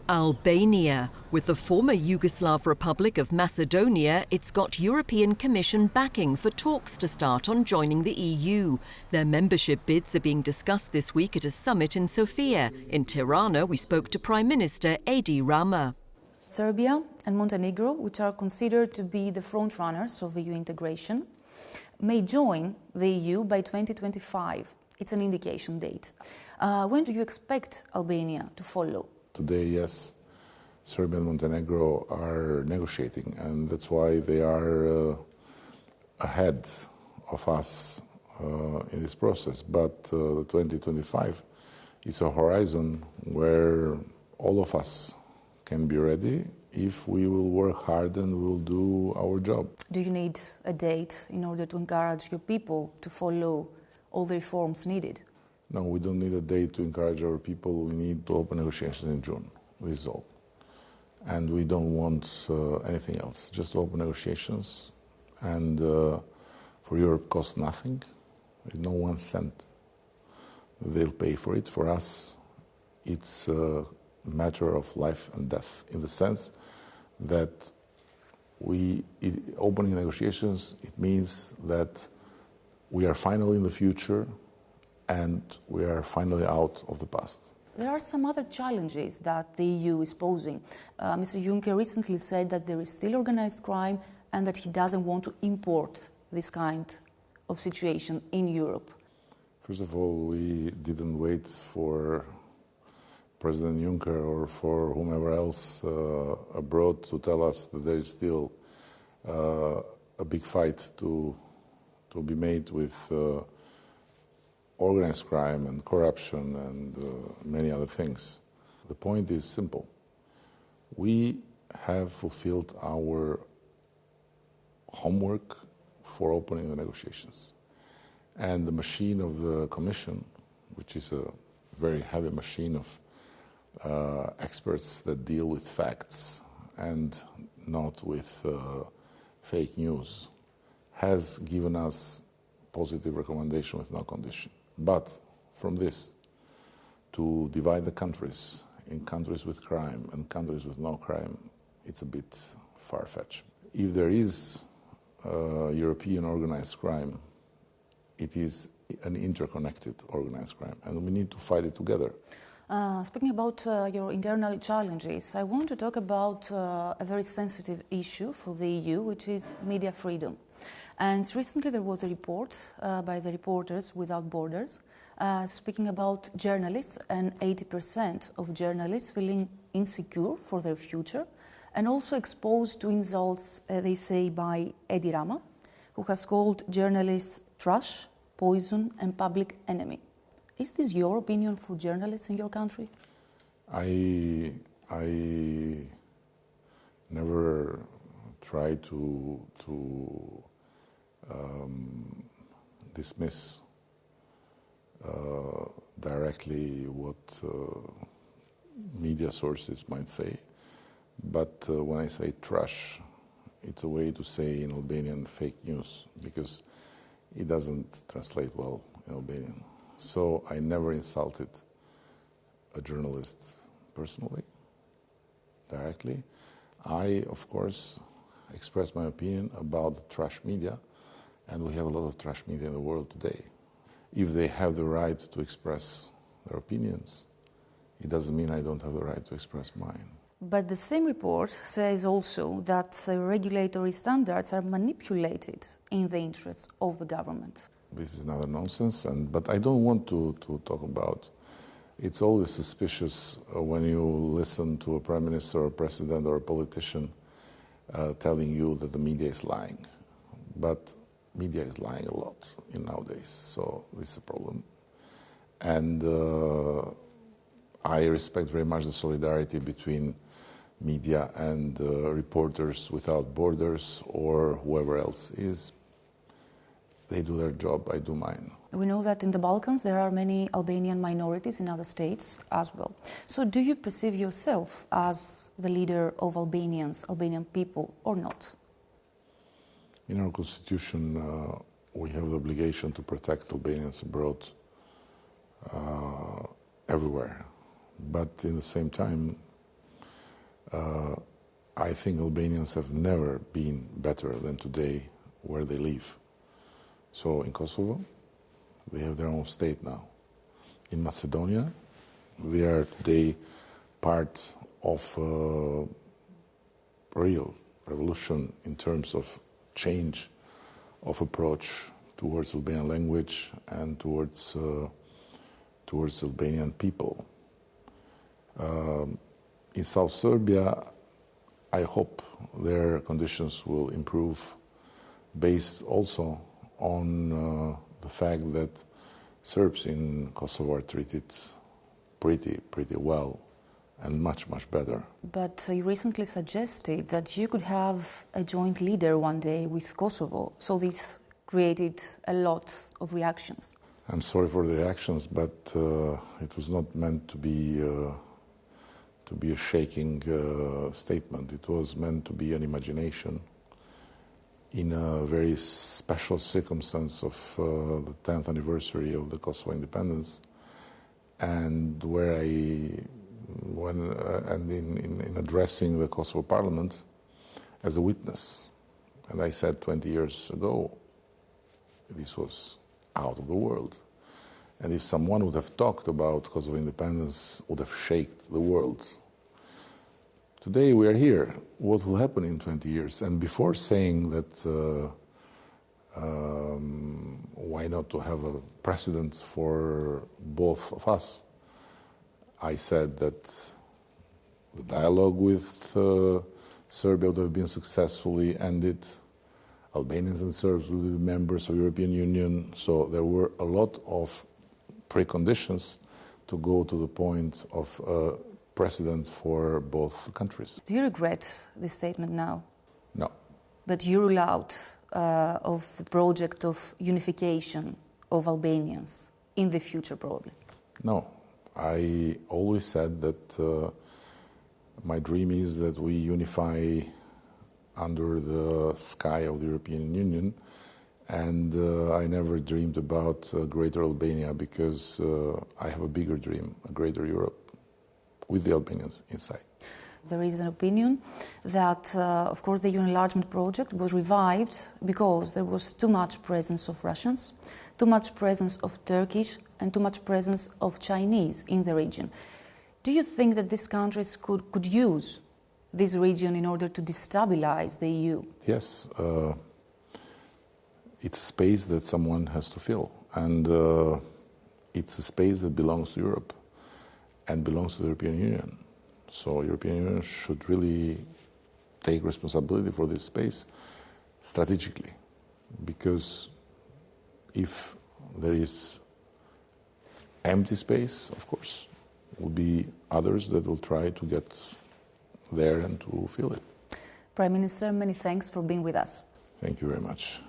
Albania. With the former Yugoslav Republic of Macedonia, it's got European Commission backing for talks to start on joining the EU. Their membership bids are being discussed this week at a summit in Sofia. In Tirana, we spoke to Prime Minister PM Rama. Serbia and Montenegro, which are considered to be the frontrunners of EU integration, may join the EU by 2025. It's an indication date. When do you expect Albania to follow? Today, yes, Serbia and Montenegro are negotiating, and that's why they are ahead of us in this process. But 2025 is a horizon where all of us can be ready if we will work hard and will do our job. Do you need a date in order to encourage your people to follow all the reforms needed? No, we don't need a date to encourage our people. We need to open negotiations in June. This is all. And we don't want anything else. Just open negotiations. And for Europe, costs nothing. With no 1 cent. They'll pay for it. For us, it's a matter of life and death, in the sense that opening negotiations, it means that we are finally in the future and we are finally out of the past. There are some other challenges that the EU is posing. Mr. Juncker recently said that there is still organized crime and that he doesn't want to import this kind of situation in Europe. First of all, we didn't wait for President Juncker or for whomever else abroad to tell us that there is still a big fight to be made with organized crime and corruption and many other things. The point is simple. We have fulfilled our homework for opening the negotiations. And the machine of the Commission, which is a very heavy machine of experts that deal with facts and not with fake news, has given us positive recommendation with no condition. But from this, to divide the countries in countries with crime and countries with no crime, it's a bit far-fetched. If there is European organized crime, it is an interconnected organized crime, and we need to fight it together. Speaking about your internal challenges, I want to talk about a very sensitive issue for the EU, which is media freedom. And recently there was a report by the Reporters Without Borders speaking about journalists, and 80% of journalists feeling insecure for their future and also exposed to insults, they say, by PM Rama, who has called journalists trash, poison and public enemy. Is this your opinion for journalists in your country? I never try to dismiss directly what media sources might say, but when I say trash, it's a way to say in Albanian fake news, because it doesn't translate well in Albanian. So I never insulted a journalist personally, directly. I, of course, express my opinion about the trash media, and we have a lot of trash media in the world today. If they have the right to express their opinions, it doesn't mean I don't have the right to express mine. But the same report says also that the regulatory standards are manipulated in the interests of the government. This is another nonsense, but I don't want to talk about. It's always suspicious when you listen to a prime minister or a president or a politician telling you that the media is lying. But media is lying a lot nowadays, so this is a problem. And I respect very much the solidarity between media and Reporters Without Borders or whoever else is. They do their job, I do mine. We know that in the Balkans there are many Albanian minorities in other states as well. So do you perceive yourself as the leader of Albanian people, or not? In our constitution, we have the obligation to protect Albanians abroad everywhere. But in the same time, I think Albanians have never been better than today where they live. So in Kosovo, they have their own state now. In Macedonia, they are today part of a real revolution in terms of change of approach towards Albanian language and towards Albanian people. In South Serbia, I hope their conditions will improve, based also on the fact that Serbs in Kosovo are treated pretty well and much better. But you recently suggested that you could have a joint leader one day with Kosovo, so this created a lot of reactions. I'm sorry for the reactions, but it was not meant to be a shaking statement. It was meant to be an imagination in a very special circumstance of the 10th anniversary of the Kosovo independence, and where in addressing the Kosovo Parliament as a witness. And I said 20 years ago, this was out of the world. And if someone would have talked about Kosovo independence, would have shaken the world. Today we are here. What will happen in 20 years? And before saying that, why not to have a precedent for both of us, I said that the dialogue with Serbia would have been successfully ended. Albanians and Serbs will be members of the European Union. So there were a lot of preconditions to go to the point of precedent for both countries. Do you regret this statement now? No. But you rule out of the project of unification of Albanians in the future, probably? No. I always said that my dream is that we unify under the sky of the European Union, and I never dreamed about Greater Albania, because I have a bigger dream, a greater Europe, with the Albanians inside. There is an opinion that, of course, the EU enlargement project was revived because there was too much presence of Russians, too much presence of Turkish, and too much presence of Chinese in the region. Do you think that these countries could use this region in order to destabilize the EU? Yes. It's a space that someone has to fill, and it's a space that belongs to Europe and belongs to the European Union. So the European Union should really take responsibility for this space strategically, because if there is empty space, of course, will be others that will try to get there and to fill it. Prime Minister, many thanks for being with us. Thank you very much.